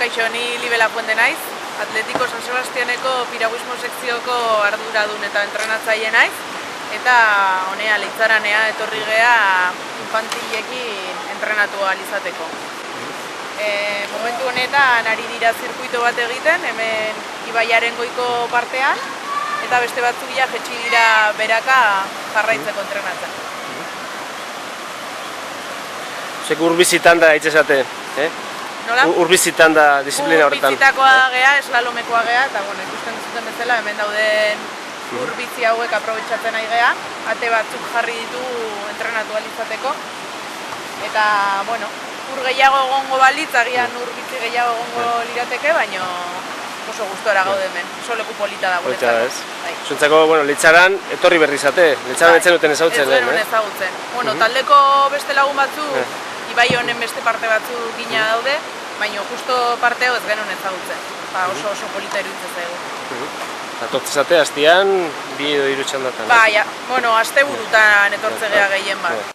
Kaixo, ni Libela Puente naiz, Atletiko San Sebastianeko piraguismo sekzioko arduradun eta entrenatzaile naiz, eta honea Leitzaranea etorri gea infantilekin entrenatu ahal izateko. Momentu honetan ari dira zirkuito bat egiten, hemen ibaiaren goiko partean, eta beste batzuk ja jetxi dira beraka jarraitzeko entrenatzen. Zek urbizitan da itxesate, Nola? Urbizitan da disiplina horretan. Urbizitakoa gea, eslalomekoa gea, eta ikusten duzuten bezala, hemen dauden urbizi hauek aprobetxatzen nahi gea, ate batzuk jarri ditu entrenatu ahal izateko. Eta, ur gehiago egongo balitz, agian urbizi gehiago egongo lirateke, baina oso gustora gaude hemen, oso leku polita da guretzako. Zuntzako, Leitzaran etorri berri izate, Leitzaran etzen duten ezagutzen lehen, Ez genuen ezagutzen. Taldeko beste lagun batzuk, ibai honen beste parte batzuk gina daude, baina justo parte hau ez genuen ezagutzen. Oso polita iruditzen zaigu. Atortzezate, hastian, 2 edo 3 txandatan. Bai, aste burutan etortze gea gehien bat.